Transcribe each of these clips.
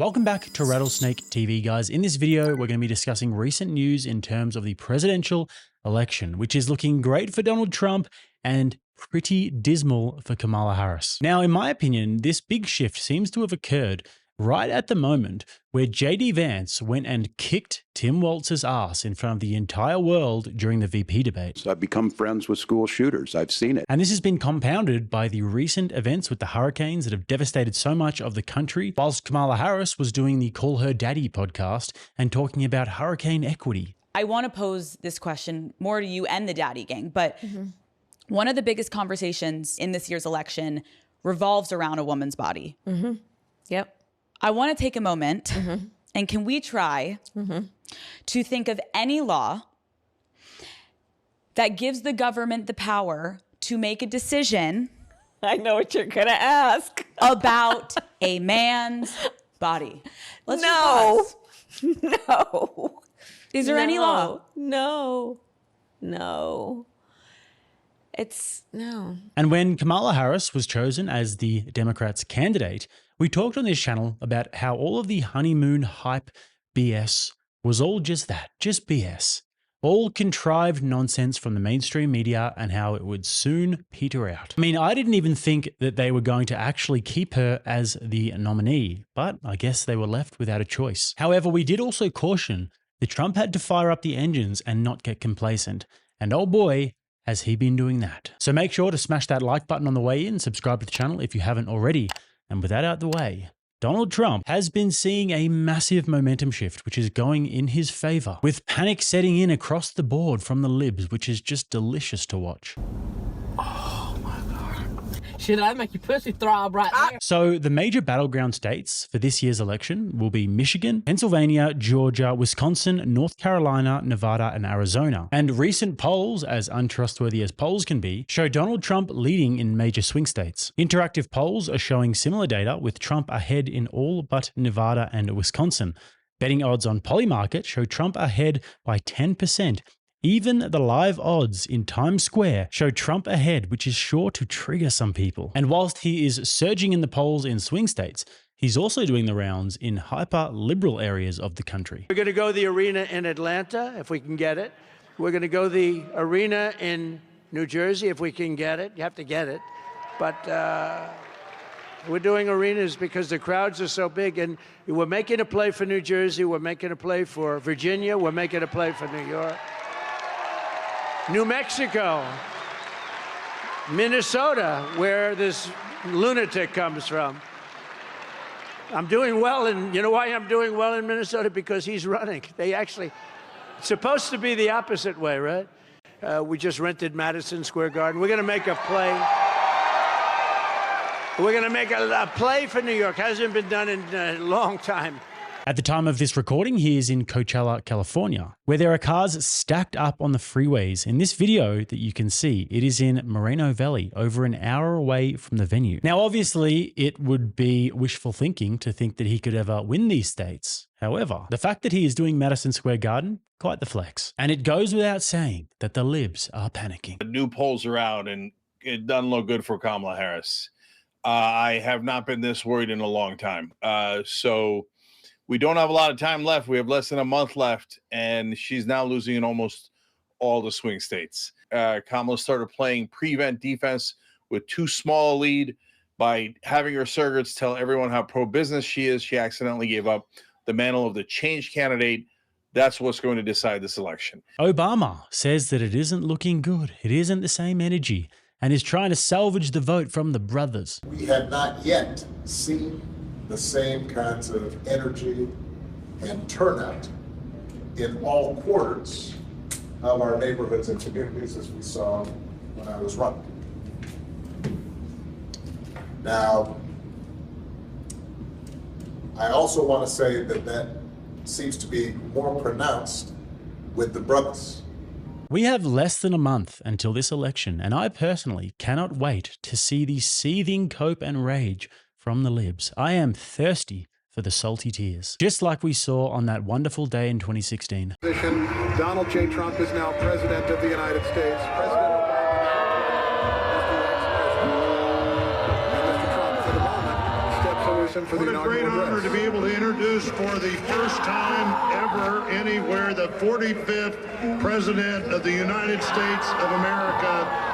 Welcome back to Rattlesnake TV, guys. In this video, we're going to be discussing recent news in terms of the presidential election, which is looking great for Donald Trump and pretty dismal for Kamala Harris. Now, in my opinion, this big shift seems to have occurred right at the moment where JD Vance went and kicked Tim Walz's ass in front of the entire world during the VP debate. So I've become friends with school shooters. I've seen it. And this has been compounded by the recent events with the hurricanes that have devastated so much of the country, whilst Kamala Harris was doing the Call Her Daddy podcast and talking about hurricane equity. I want to pose this question more to you and the Daddy Gang, but one of the biggest conversations in this year's election revolves around a woman's body. Yep. I want to take a moment and can we try to think of any law that gives the government the power to make a decision I know what you're going to ask. about a man's body? Let's No. just pause. No. Is there any law? No. It's no. And when Kamala Harris was chosen as the Democrats' candidate, we talked on this channel about how all of the honeymoon hype BS was all just that, just BS. All contrived nonsense from the mainstream media and how it would soon peter out. I mean, I didn't even think that they were going to actually keep her as the nominee, but I guess they were left without a choice. However, we did also caution that Trump had to fire up the engines and not get complacent. And oh boy, has he been doing that. So make sure to smash that like button on the way in, subscribe to the channel if you haven't already. And with that out the way, Donald Trump has been seeing a massive momentum shift, which is going in his favor, with panic setting in across the board from the libs, which is just delicious to watch. Shit, I make your pussy throb right there. So the major battleground states for this year's election will be Michigan, Pennsylvania, Georgia, Wisconsin, North Carolina, Nevada, and Arizona. And recent polls, as untrustworthy as polls can be, show Donald Trump leading in major swing states. Interactive polls are showing similar data, with Trump ahead in all but Nevada and Wisconsin. Betting odds on Polymarket show Trump ahead by 10%. Even the live odds in Times Square show Trump ahead, which is sure to trigger some people. And whilst he is surging in the polls in swing states, he's also doing the rounds in hyper-liberal areas of the country. We're going to go the arena in Atlanta, if we can get it. We're going to go the arena in New Jersey, if we can get it. You have to get it. But we're doing arenas because the crowds are so big. And we're making a play for New Jersey. We're making a play for Virginia. We're making a play for New York. New Mexico, Minnesota, where this lunatic comes from. I'm doing well, and you know why I'm doing well in Minnesota? Because he's running. They actually, it's supposed to be the opposite way, right? We just rented Madison Square Garden. We're going to make a play. We're going to make a play for New York. Hasn't been done in a long time. At the time of this recording, he is in Coachella, California, where there are cars stacked up on the freeways. In this video that you can see, it is in Moreno Valley, over an hour away from the venue. Now, obviously, it would be wishful thinking to think that he could ever win these states. However, the fact that he is doing Madison Square Garden, quite the flex. And it goes without saying that the libs are panicking. The new polls are out, and it doesn't look good for Kamala Harris. I have not been this worried in a long time. So we don't have a lot of time left. We have less than a month left, and she's now losing in almost all the swing states. Kamala started playing prevent defense with too small a lead by having her surrogates tell everyone how pro-business she is. She accidentally gave up the mantle of the change candidate. That's what's going to decide this election. Obama says that it isn't looking good. It isn't the same energy, and is trying to salvage the vote from the brothers. We have not yet seen the same kinds of energy and turnout in all quarters of our neighborhoods and communities as we saw when I was running. Now, I also want to say that that seems to be more pronounced with the brothers. We have less than a month until this election, and I personally cannot wait to see the seething cope and rage from the libs. I am thirsty for the salty tears, just like we saw on that wonderful day in 2016. Donald J. Trump is now President of the United States. President Obama is the ex-president. And Mr. Trump, for the moment, steps President, for the inaugural address. What a great honor to be able to introduce for the first time ever anywhere the 45th President of the United States of America.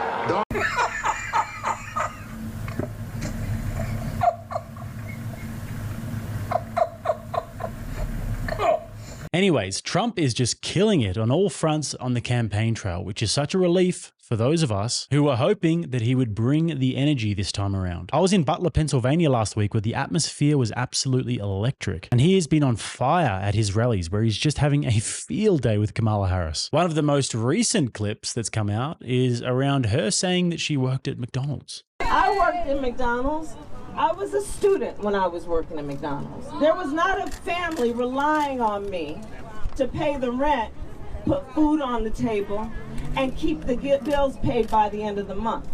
Anyways, Trump is just killing it on all fronts on the campaign trail, which is such a relief for those of us who were hoping that he would bring the energy this time around. I was in Butler, Pennsylvania last week where the atmosphere was absolutely electric, and he has been on fire at his rallies where he's just having a field day with Kamala Harris. One of the most recent clips that's come out is around her saying that she worked at McDonald's. I worked at McDonald's. I was a student when I was working at McDonald's. There was not a family relying on me to pay the rent, put food on the table, and keep the bills paid by the end of the month.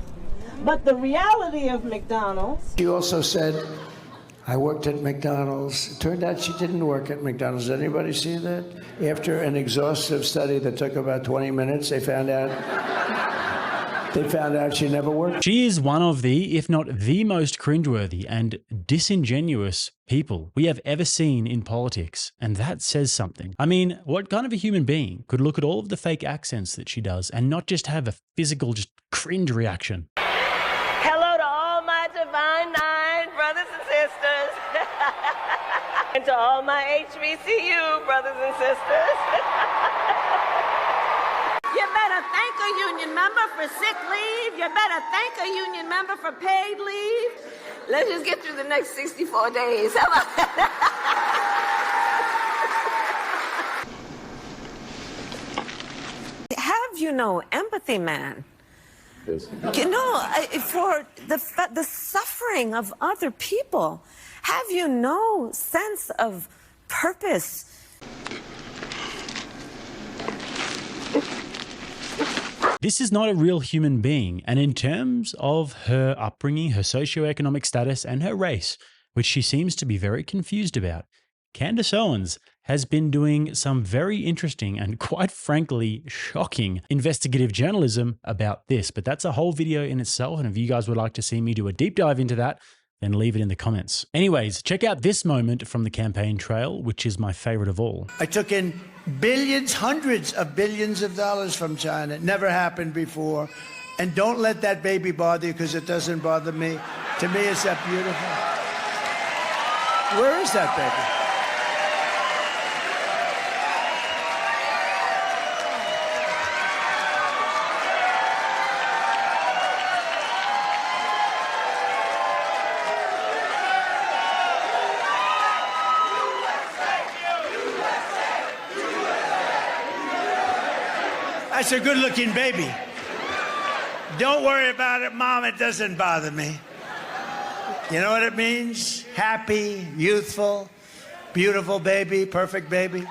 But the reality of McDonald's... She also said, I worked at McDonald's. It turned out she didn't work at McDonald's. Did anybody see that? After an exhaustive study that took about 20 minutes, they found out she never worked. She is one of the, if not the most cringeworthy and disingenuous people we have ever seen in politics. And that says something. I mean, what kind of a human being could look at all of the fake accents that she does and not just have a physical, just cringe reaction? Hello to all my Divine Nine brothers and sisters. And to all my HBCU brothers and sisters. You better thank a union member for sick leave. You better thank a union member for paid leave. Let's just get through the next 64 days. How about that? Have empathy, man. Yes. For the suffering of other people. Have sense of purpose. This is not a real human being, and in terms of her upbringing, her socioeconomic status, and her race, which she seems to be very confused about, Candace Owens has been doing some very interesting and quite frankly shocking investigative journalism about this. But that's a whole video in itself, and if you guys would like to see me do a deep dive into that, then leave it in the comments. Anyways, check out this moment from the campaign trail, which is my favorite of all. I took in billions, hundreds of billions of dollars from China. It never happened before. And don't let that baby bother you because it doesn't bother me. To me, it's that beautiful. Where is that baby? That's a good-looking baby. Don't worry about it, Mom. It doesn't bother me. You know what it means? Happy, youthful, beautiful baby, perfect baby.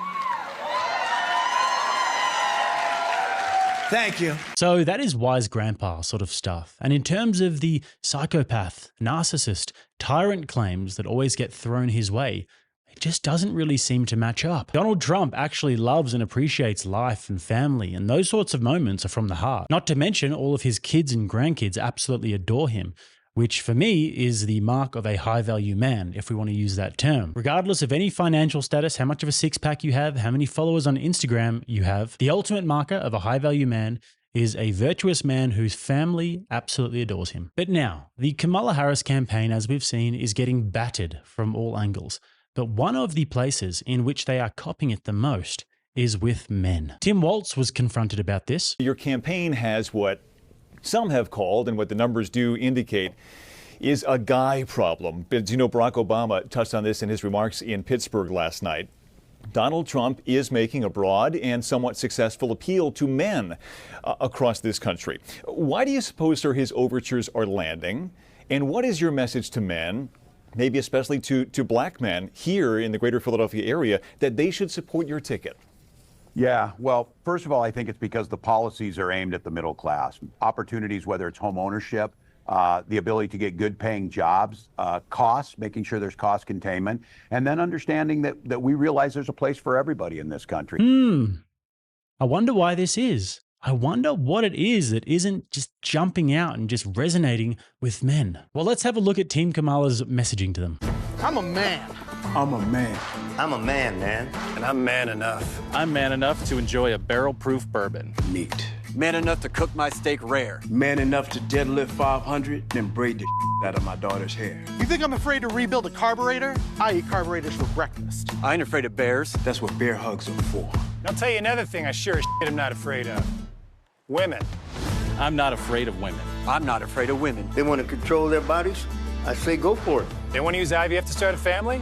Thank you. So that is wise grandpa sort of stuff. And in terms of the psychopath, narcissist, tyrant claims that always get thrown his way, it just doesn't really seem to match up. Donald Trump actually loves and appreciates life and family, and those sorts of moments are from the heart. Not to mention all of his kids and grandkids absolutely adore him, which for me is the mark of a high-value man, if we want to use that term. Regardless of any financial status, how much of a six-pack you have, how many followers on Instagram you have, the ultimate marker of a high-value man is a virtuous man whose family absolutely adores him. But now, the Kamala Harris campaign, as we've seen, is getting battered from all angles. But one of the places in which they are copying it the most is with men. Tim Walz was confronted about this. Your campaign has what some have called, and what the numbers do indicate, is a guy problem. But Barack Obama touched on this in his remarks in Pittsburgh last night. Donald Trump is making a broad and somewhat successful appeal to men across this country. Why do you suppose, sir, his overtures are landing? And what is your message to men, maybe especially to black men here in the greater Philadelphia area, that they should support your ticket? Yeah, well, first of all, I think it's because the policies are aimed at the middle class. Opportunities, whether it's home ownership, the ability to get good paying jobs, costs, making sure there's cost containment, and then understanding that we realize there's a place for everybody in this country. I wonder why this is. I wonder what it is that isn't just jumping out and just resonating with men. Well, let's have a look at Team Kamala's messaging to them. How I'm a man. I'm a man. I'm a man, man. And I'm man enough. I'm man enough to enjoy a barrel-proof bourbon. Neat. Man enough to cook my steak rare. Man enough to deadlift 500, then braid the out of my daughter's hair. You think I'm afraid to rebuild a carburetor? I eat carburetors for breakfast. I ain't afraid of bears. That's what bear hugs are for. And I'll tell you another thing I sure as shit am not afraid of. Women. I'm not afraid of women. I'm not afraid of women. They want to control their bodies? I say go for it. They want to use IVF to start a family?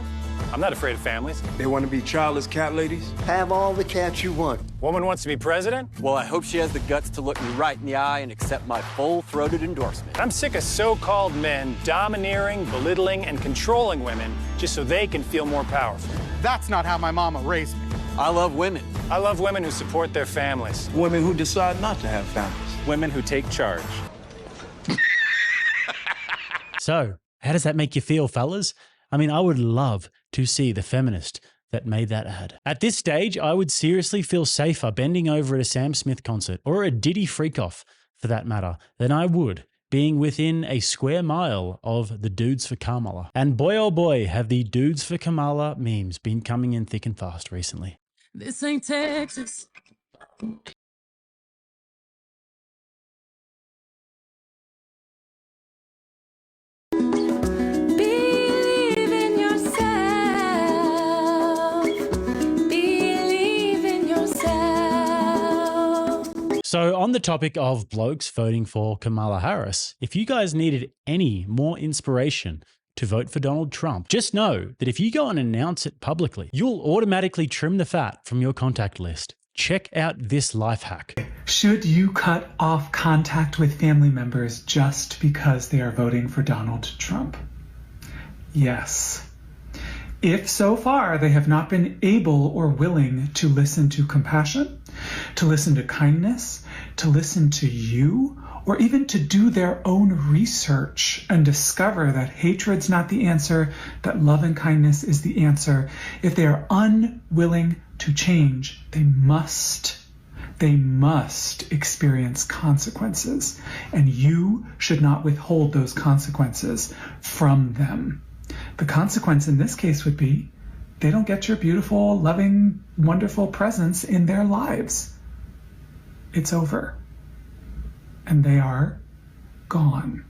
I'm not afraid of families. They want to be childless cat ladies? Have all the cats you want. Woman wants to be president? Well, I hope she has the guts to look me right in the eye and accept my full-throated endorsement. I'm sick of so-called men domineering, belittling, and controlling women just so they can feel more powerful. That's not how my mama raised me. I love women. I love women who support their families. Women who decide not to have families. Women who take charge. So, how does that make you feel, fellas? I mean, I would love to see the feminist that made that ad. At this stage, I would seriously feel safer bending over at a Sam Smith concert, or a Diddy Freak-Off for that matter, than I would being within a square mile of the Dudes for Kamala. And boy oh boy, have the Dudes for Kamala memes been coming in thick and fast recently. This ain't Texas. So on the topic of blokes voting for Kamala Harris, if you guys needed any more inspiration to vote for Donald Trump, just know that if you go and announce it publicly, you'll automatically trim the fat from your contact list. Check out this life hack. Should you cut off contact with family members just because they are voting for Donald Trump? Yes. If so far they have not been able or willing to listen to compassion, to listen to kindness, to listen to you, or even to do their own research and discover that hatred's not the answer, that love and kindness is the answer. If they are unwilling to change, they must experience consequences, and you should not withhold those consequences from them. The consequence in this case would be they don't get your beautiful, loving, wonderful presence in their lives. It's over. And they are gone.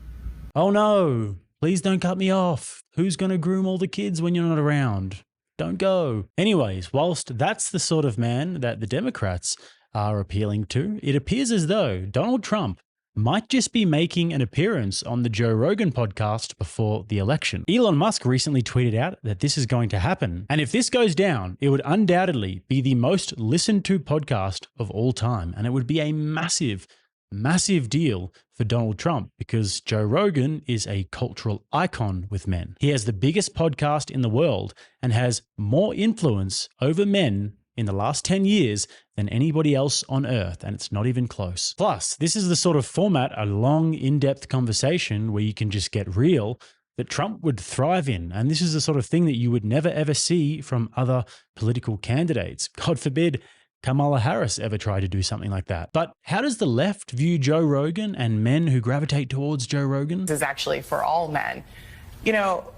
Oh no, please don't cut me off. Who's going to groom all the kids when you're not around? Don't go. Anyways, whilst that's the sort of man that the Democrats are appealing to, it appears as though Donald Trump might just be making an appearance on the Joe Rogan podcast before the election. Elon Musk recently tweeted out that this is going to happen. And if this goes down, it would undoubtedly be the most listened to podcast of all time. And it would be a massive, massive deal for Donald Trump because Joe Rogan is a cultural icon with men. He has the biggest podcast in the world and has more influence over men in the last 10 years than anybody else on earth, and it's not even close. Plus, this is the sort of format, a long, in-depth conversation where you can just get real, that Trump would thrive in, and this is the sort of thing that you would never ever see from other political candidates. God forbid Kamala Harris ever try to do something like that. But how does the left view Joe Rogan and men who gravitate towards Joe Rogan? This is actually for all men. You know,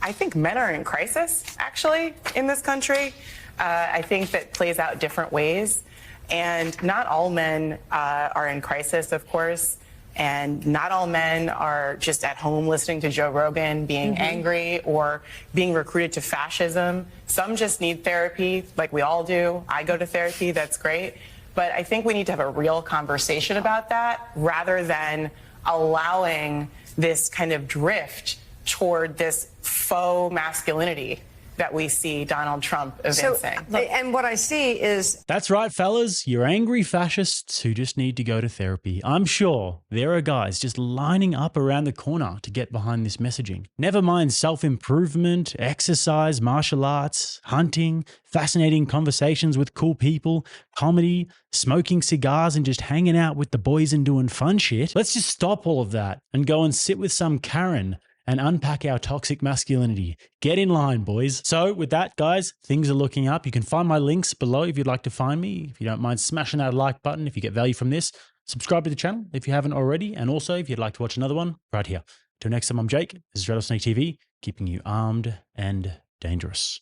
I think men are in crisis, actually, in this country. I think that plays out different ways. And not all men are in crisis, of course. And not all men are just at home listening to Joe Rogan, being angry or being recruited to fascism. Some just need therapy, like we all do. I go to therapy, that's great. But I think we need to have a real conversation about that rather than allowing this kind of drift toward this faux masculinity that we see Donald Trump evincing. And what I see is... That's right, fellas. You're angry fascists who just need to go to therapy. I'm sure there are guys just lining up around the corner to get behind this messaging. Never mind self-improvement, exercise, martial arts, hunting, fascinating conversations with cool people, comedy, smoking cigars, and just hanging out with the boys and doing fun shit. Let's just stop all of that and go and sit with some Karen and unpack our toxic masculinity. Get in line, boys. So with that, guys, things are looking up. You can find my links below if you'd like to find me. If you don't mind smashing that like button, if you get value from this, subscribe to the channel if you haven't already. And also, if you'd like to watch another one, right here. Till next time, I'm Jake. This is RattlesnakeTV, keeping you armed and dangerous.